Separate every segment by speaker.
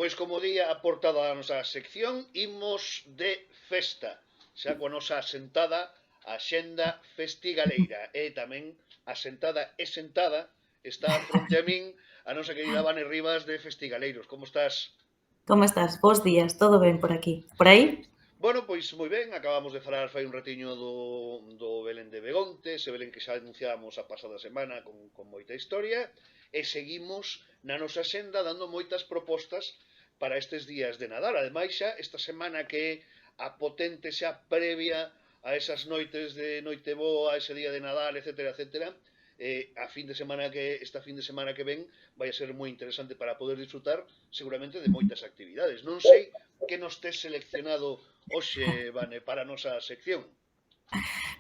Speaker 1: Pois como día a portada da nosa sección, imos de festa, xa coa nosa asentada axenda festigaleira. E tamén asentada e sentada está fronte a min a nosa querida Vane Rivas de Festigaleiros. Como estás?
Speaker 2: Como estás? Bos días, todo ben por aquí. Por aí?
Speaker 1: Bueno, pois moi ben, acabamos de falar fai un ratiño do Belén de Begonte, ese Belén que xa anunciábamos a pasada semana con moita historia, e seguimos na nosa senda dando moitas propostas para estes días de Nadal. Ademais, xa esta semana que é a potente xa previa a esas noites de Noiteboa, ese día de Nadal, etcétera, etcétera, esta fin de semana que ven vai a ser moi interesante para poder disfrutar seguramente de moitas actividades. Non sei que nos tes seleccionado hoxe, Vane, para a nosa sección.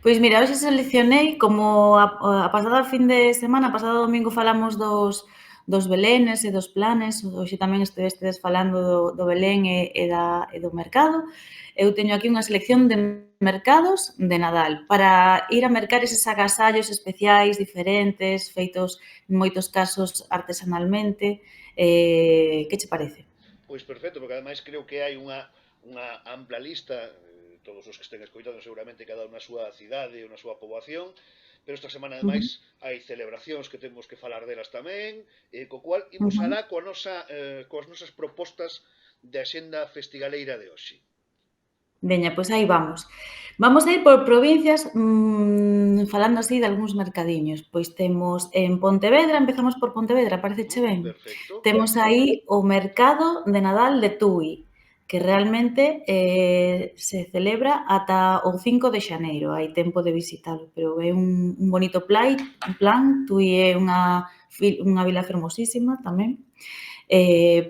Speaker 2: Pois mira, hoxe seleccionei, como a pasada fin de semana, pasado domingo falamos dos belenes e dos planes, hoxe tamén estedes falando do Belén e do mercado. Eu teño aquí unha selección de mercados de Nadal para ir a mercar eses agasallos especiais, diferentes, feitos en moitos casos artesanalmente. Que che parece?
Speaker 1: Pois perfecto, porque ademais creo que hai unha ampla lista, todos os que estén escoitando seguramente cada unha na súa cidade ou na súa poboación, pero esta semana ademais hai celebracións que temos que falar delas tamén, co cual imos alá coas nosas propostas de axenda festigaleira de hoxe.
Speaker 2: Veña, pois aí vamos. Vamos a ir por provincias, falando así de algúns mercadiños. Pois temos en Pontevedra, empezamos por Pontevedra, pareceche ben?
Speaker 1: Perfecto.
Speaker 2: Temos aí o mercado de Nadal de Tui, que realmente se celebra ata o 5 de xaneiro, hai tempo de visitalo, pero é un bonito plan, Tui é unha vila fermosísima tamén,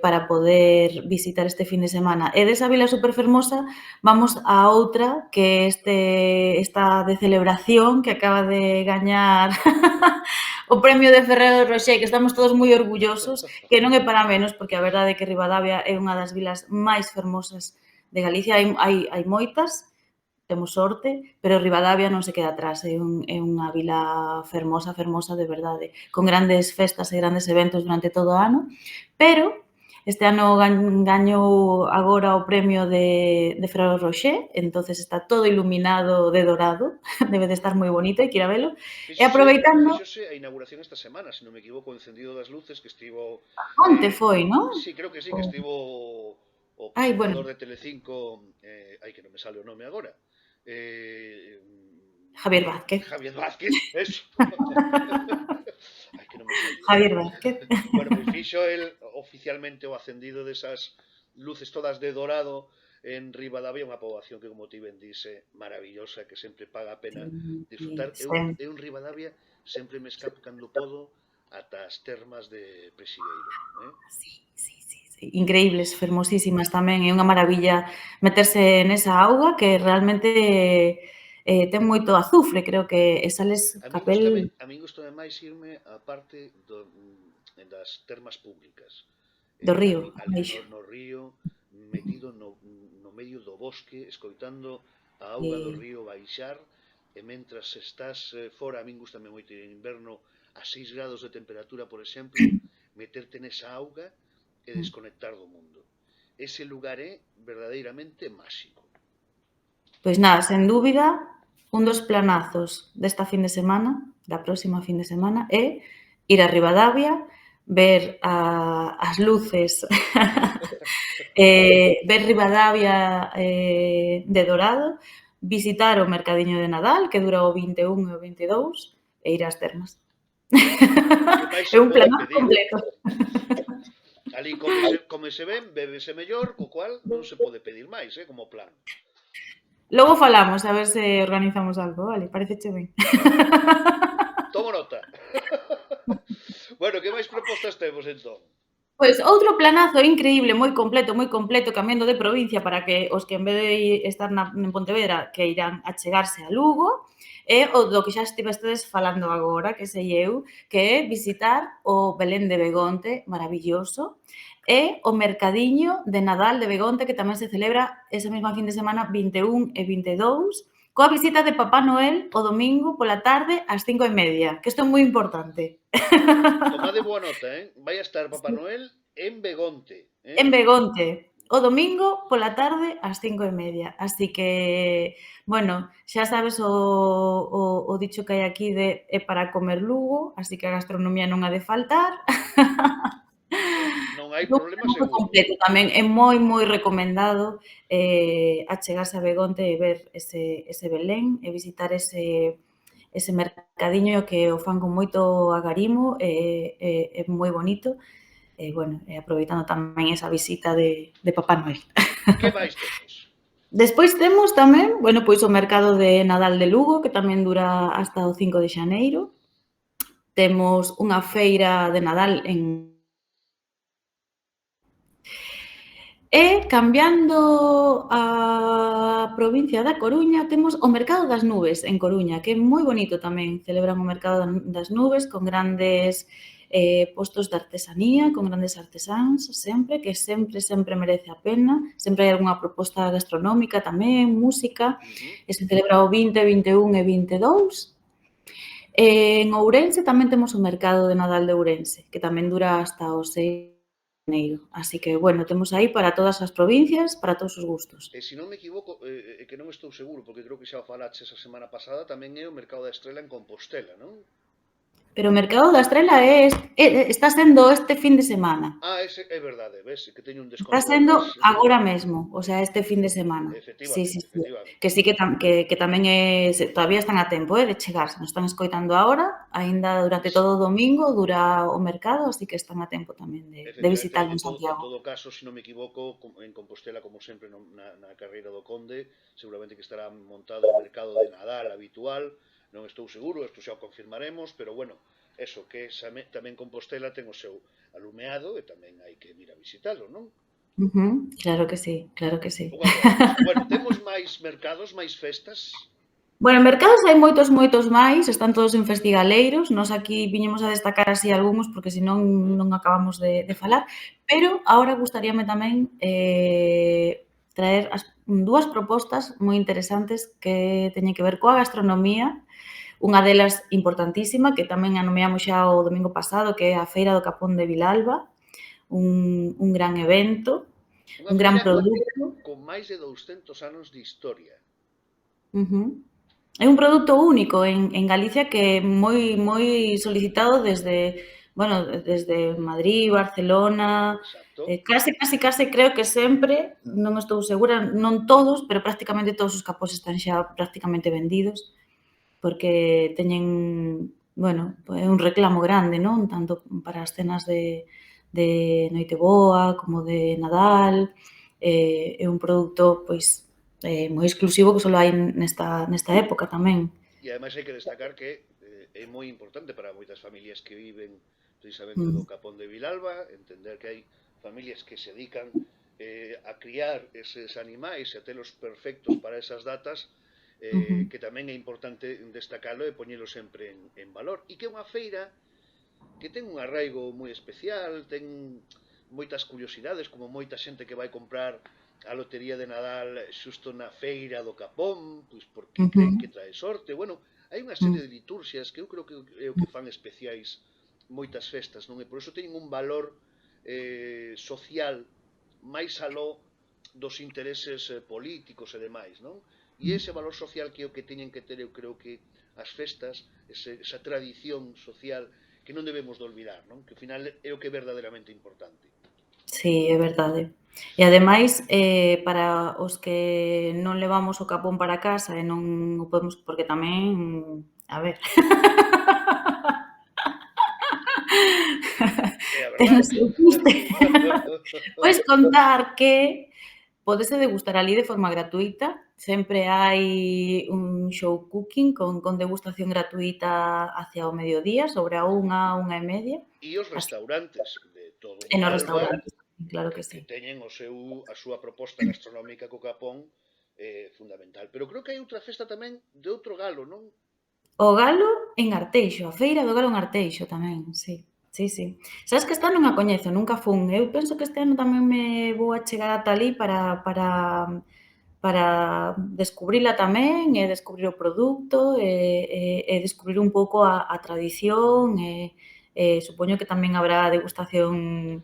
Speaker 2: para poder visitar este fin de semana. E desa vila superfermosa vamos a outra que esta de celebración que acaba de gañar o premio de Ferrero Rocher, que estamos todos moi orgullosos, que non é para menos, porque a verdade é que Ribadavia é unha das vilas máis fermosas de Galicia. Hai moitas, temos sorte, pero Ribadavia non se queda atrás, é unha vila fermosa, fermosa de verdade, con grandes festas e grandes eventos durante todo o ano, pero este ano gañou agora o premio de Ferrero Rocher, entonces está todo iluminado de dorado, debe de estar moi bonito, hai que ir a velo, e aproveitando...
Speaker 1: Fíxose a inauguración esta semana, se non me equivoco, o encendido das luces que estivo...
Speaker 2: Onte foi, non?
Speaker 1: sí, creo que sí, que estivo o
Speaker 2: Ai, bueno,
Speaker 1: presentador de Telecinco, ai que non me sale o nome agora,
Speaker 2: Javier Vázquez.
Speaker 1: Javier Vázquez, eso. Ai, que non me sale.
Speaker 2: Javier Vázquez.
Speaker 1: Bueno, pois fixo el oficialmente o acendido desas luces todas de dorado en Ribadavia, unha poboación que, como ti ben dice, maravillosa, que sempre paga a pena disfrutar. Eu en Ribadavia sempre me escapo cando podo ata as termas de Prexigueiro.
Speaker 2: Sí. Increíbles, fermosísimas tamén, é unha maravilla meterse nesa auga que realmente ten moito azufre, creo que e sales capel...
Speaker 1: A min gustame máis irme á parte das termas públicas.
Speaker 2: Do río,
Speaker 1: Ali no río, metido no medio do bosque, escoitando a auga do río baixar, e mentras estás fora, a min gustame moito en inverno, a 6 grados de temperatura, por exemplo, meterte nesa auga e desconectar do mundo. Ese lugar é verdadeiramente máxico.
Speaker 2: Pois nada, sen dúbida, un dos planazos desta fin de semana, da próxima fin de semana, é ir a Ribadavia, ver as luces, ver Ribadavia de dorado, visitar o mercadiño de Nadal, que dura o 21 e o 22, e ir ás termas. É un planazo completo.
Speaker 1: Ali comese ben, bébese mellor, co cual non se pode pedir máis, como plan.
Speaker 2: Logo falamos, a ver se organizamos algo, vale? Pareceche ben?
Speaker 1: Tomo nota. Bueno, que máis propostas temos, entón?
Speaker 2: Pois outro planazo increíble, moi completo, cambiando de provincia para que os que en vez de estar en Pontevedra que irán a chegarse a Lugo, é o do que xa estivestedes falando agora, que sei eu, que é visitar o Belén de Begonte, maravilloso, e o mercadiño de Nadal de Begonte, que tamén se celebra esa mesma fin de semana 21 e 22, coa visita de Papá Noel o domingo pola tarde ás 5:30, que isto é moi importante.
Speaker 1: Tomade boa nota, vai a estar Papá Noel en Begonte.
Speaker 2: En Begonte, o domingo pola tarde ás 5:30. Así que, bueno, xa sabes o dicho que hai aquí de é para comer Lugo, así que a gastronomía non ha de faltar.
Speaker 1: Non hai
Speaker 2: Lugo é
Speaker 1: problema
Speaker 2: moi
Speaker 1: seguro.
Speaker 2: completo tamén, é moi recomendado achegarse a Begonte e ver ese Belén e visitar ese mercadiño que o fan con moito agarimo, é moi bonito. E, bueno, e aproveitando tamén esa visita de Papá Noel.
Speaker 1: Que máis temos?
Speaker 2: Despois temos tamén, bueno, pois o mercado de Nadal de Lugo, que tamén dura hasta o 5 de xaneiro. Temos unha feira de Nadal en... E cambiando a provincia da Coruña, temos o Mercado das Nubes en Coruña, que é moi bonito tamén. Celebran o Mercado das Nubes con grandes postos de artesanía, con grandes artesáns, que sempre merece a pena. Sempre hai algunha proposta gastronómica tamén, música, e se celebra o 20, 21 e 22. En Ourense tamén temos o Mercado de Nadal de Ourense, que tamén dura hasta o 6 de xaneiro. Así que, bueno, temos aí para todas as provincias, para todos os gustos.
Speaker 1: E se non me equivoco, que non estou seguro, porque creo que xa o falaches esa semana pasada, tamén é o Mercado da Estrela en Compostela, non?
Speaker 2: Pero o Mercado da Estrela está sendo este fin de semana.
Speaker 1: Ese é verdade, ves, que teño un
Speaker 2: Está
Speaker 1: descontrol.
Speaker 2: sendo agora mesmo, o sea, este fin de semana. Sí.
Speaker 1: Efectivamente.
Speaker 2: Que sí que tamén todavía están a tempo de chegar. Se nos están escoitando agora, aínda durante todo o domingo dura o mercado, así que están a tempo tamén de visitarlo en Santiago.
Speaker 1: En todo caso, se non me equivoco, en Compostela, como sempre, na carreira do Conde, seguramente que estará montado o mercado de Nadal habitual. Non estou seguro, isto xa o confirmaremos, pero bueno, eso, que tamén Compostela ten o seu alumeado e tamén hai que ir a visitalo, non?
Speaker 2: Claro que sí, claro que sí.
Speaker 1: Bueno, temos máis mercados, máis festas?
Speaker 2: Bueno, mercados hai moitos máis, están todos en festigaleiros. Nós aquí viñemos a destacar así algúns porque senón non acabamos de falar, pero agora gustaríame tamén traer dúas propostas moi interesantes que teñen que ver coa gastronomía. Unha delas importantísima, que tamén a nomeamos xa o domingo pasado, que é a Feira do Capón de Vilalba, un gran evento, un gran produto.
Speaker 1: Con máis de 200 anos de historia.
Speaker 2: É un produto único en Galicia que é moi solicitado desde Madrid, Barcelona, case creo que sempre, non estou segura, non todos, pero prácticamente todos os capós están xa prácticamente vendidos, porque teñen, bueno, é un reclamo grande, non? Tanto para as cenas de Noiteboa como de Nadal, é un produto, pois, moi exclusivo que só hai nesta época tamén.
Speaker 1: E ademais hai que destacar que é moi importante para moitas familias que viven precisamente do Capón de Vilalba, entender que hai familias que se dedican a criar eses animais e a telos perfectos para esas datas, que tamén é importante destacalo e poñelo sempre en valor. E que é unha feira que ten un arraigo moi especial, ten moitas curiosidades, como moita xente que vai comprar a lotería de Nadal xusto na feira do Capón, pois porque creen que trae sorte. Bueno, hai unha serie de liturxias que eu creo que é o que fan especiais moitas festas, non? E por iso teñen un valor social máis aló dos intereses políticos e demais, non? E ese valor social que é o que teñen que ter, eu creo que as festas, esa tradición social que non debemos de olvidar, non? Que ao final é o que é verdadeiramente importante.
Speaker 2: Sí, é verdade. E ademais, para os que non levamos o capón para casa e non o podemos, porque tamén, a ver. Ten o seu custe. Pois contar que pódese degustar ali de forma gratuita. Sempre hai un show cooking con degustación gratuita hacia o mediodía, sobre a 1:30.
Speaker 1: E os restaurantes de todo o
Speaker 2: nos restaurantes, claro que sí.
Speaker 1: Que teñen a súa proposta gastronómica co Capón fundamental. Pero creo que hai outra festa tamén de outro galo, non?
Speaker 2: O galo en Arteixo, a feira do galo en Arteixo tamén, sí. Sabes que esta non a coñezo, nunca fun. Eu penso que este ano tamén me vou a chegar ata ali para para descubrila tamén e descubrir o produto e descubrir un pouco a tradición supoño que tamén habrá degustación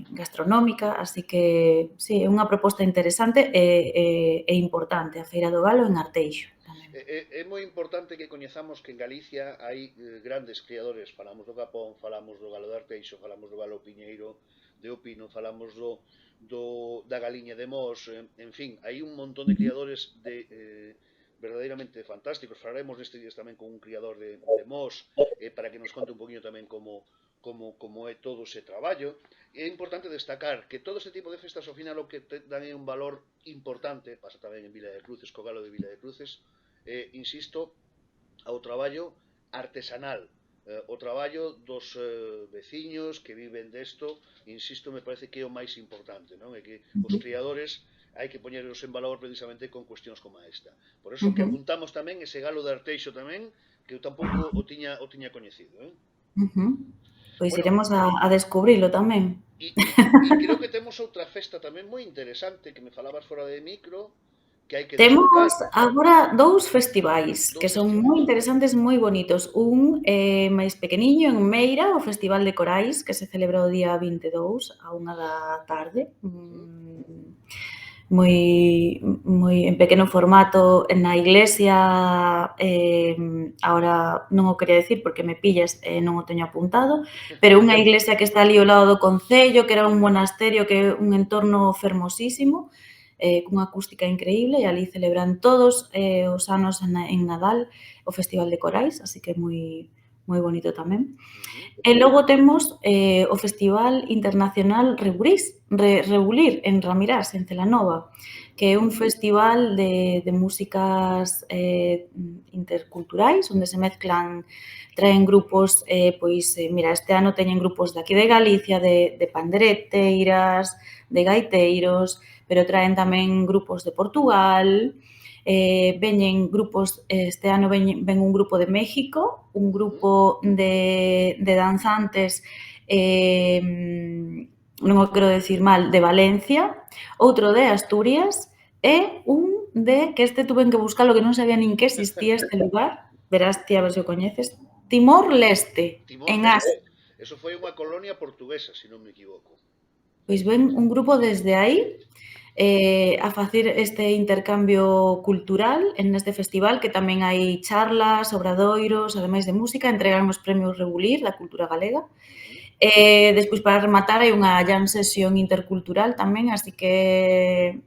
Speaker 2: gastronómica, así que sí, é unha proposta interesante e importante, a Feira do Galo en Arteixo tamén.
Speaker 1: É moi importante que coñezamos que en Galicia hai grandes criadores, falamos do capón, falamos do galo de Arteixo, falamos do galo piñeiro de Opino, falamos da galiña de Mos, en fin, hai un montón de criadores de verdadeiramente fantásticos. Falaremos nestes días tamén con un criador de Mos para que nos conte un poquinho tamén como é todo ese traballo. É importante destacar que todo este tipo de festas ao final o que dan é un valor importante, pasa tamén en Vila de Cruces, co galo de Vila de Cruces, insisto, ao traballo artesanal, o traballo dos veciños que viven desto, insisto, me parece que é o máis importante, non? É que os criadores hai que poñeros en valor precisamente con cuestións como esta. Por eso que apuntamos tamén ese galo de Arteixo tamén, que eu tampouco o tiña coñecido,
Speaker 2: Pois
Speaker 1: Bueno,
Speaker 2: iremos a descubrilo tamén.
Speaker 1: E creo que temos outra festa tamén moi interesante que me falabas fora de micro, que hai que
Speaker 2: Temos
Speaker 1: destacar.
Speaker 2: agora dous festivais que son moi interesantes, moi bonitos. Un máis pequeniño en Meira, o Festival de Corais, que se celebra o día 22 á 1 da tarde. Moi en pequeno formato na iglesia, agora non o quería decir porque me pillas e non o teño apuntado, pero unha iglesia que está ali ao lado do concello, que era un monasterio, que é un entorno fermosísimo, cunha acústica increíble, e ali celebran todos os anos en Nadal o Festival de Corais, así que moi bonito tamén. E logo temos o Festival Internacional Rebulir en Ramirás, en Celanova, que é un festival de músicas interculturais, onde se mezclan, traen grupos, mira, este ano teñen grupos de aquí de Galicia, de pandereteiras, de gaiteiros, pero traen tamén grupos de Portugal, veñen grupos, este ano ven un grupo de México, un grupo de danzantes, non o quero decir mal, de Valencia, outro de Asturias e un que este tuven que buscalo, que non sabía nin que existía este lugar, verás ti a ver se o coñeces, Timor-Leste, en Asia.
Speaker 1: Eso foi unha colonia portuguesa, se non me equivoco.
Speaker 2: Pois ven un grupo desde aí a facer este intercambio cultural en este festival, que tamén hai charlas, obradoiros, ademais de música, entregan os premios Rebulir da cultura galega. Despois, para rematar, hai unha jam sesión intercultural tamén, así que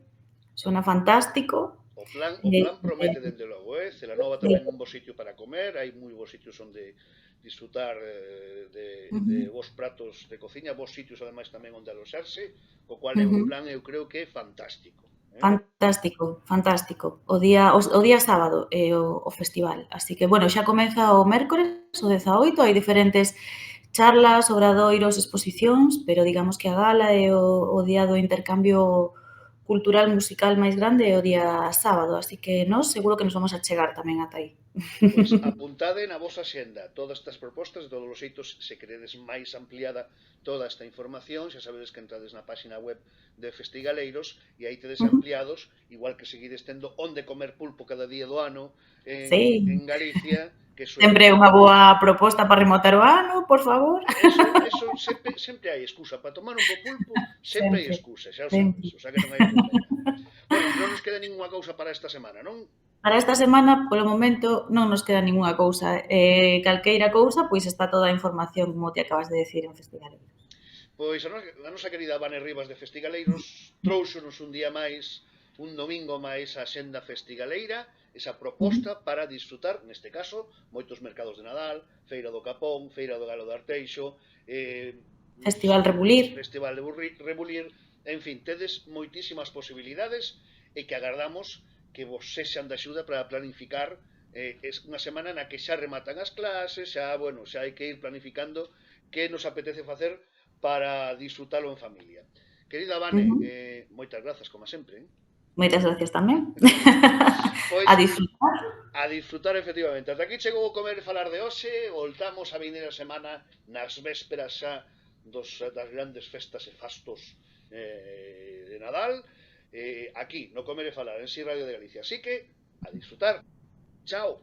Speaker 2: sona fantástico.
Speaker 1: O plan promete dende logo, Celanova tamén un bo sitio para comer, hai moi bons sitios onde disfrutar de bons pratos de cociña, bons sitios ademais tamén onde aloxarse, co cual é un plan, eu creo que fantástico.
Speaker 2: Fantástico, fantástico. O día sábado é o festival, así que, bueno, xa comeza o mércores, o 18, hai diferentes charlas, obradoiros, exposicións, pero digamos que a gala é o día do intercambio cultural musical máis grande é o día sábado, así que nós seguro que nos vamos a chegar tamén ata aí.
Speaker 1: Pois apuntade na vosa xenda todas estas propostas, de todos os xeitos, se queredes máis ampliada toda esta información, xa sabedes que entrades na página web de Festigaleiros e aí tedes ampliados, igual que seguides tendo onde comer pulpo cada día do ano en Galicia, que
Speaker 2: sempre é unha boa proposta para rematar o ano, por favor.
Speaker 1: Eso sempre hai excusa para tomar un bo pulpo, sempre hai excusa, xa o sabes, o sea que non hai problema. Bueno, non nos queda ninguna cousa para esta semana, non?
Speaker 2: Para esta semana, polo momento, non nos queda ninguna cousa. Calqueira cousa, pois está toda a información, como te acabas de decir, en Festigaleiros.
Speaker 1: Pois a nosa querida Vane Rivas de Festigaleiros trouxonos un día máis, un domingo máis, a xenda festigaleira, esa proposta para disfrutar, neste caso, moitos mercados de Nadal, Feira do Capón, Feira do Galo de Arteixo,
Speaker 2: Festival Rebulir,
Speaker 1: en fin, tedes moitísimas posibilidades e que agardamos que vos sexan de axuda para planificar unha semana na que xa rematan as clases, xa hai que ir planificando que nos apetece facer para disfrutalo en familia. Querida Vane, moitas grazas, como sempre.
Speaker 2: Moitas gracias tamén. Pois, a disfrutar.
Speaker 1: A disfrutar, efectivamente. Ata aquí chegou o comer e falar de hoxe. Voltamos a vindeira semana nas vésperas xa das grandes festas e fastos de Nadal. aquí, no Comer e Falar, en Si Radio de Galicia. Así que, a disfrutar. Chao.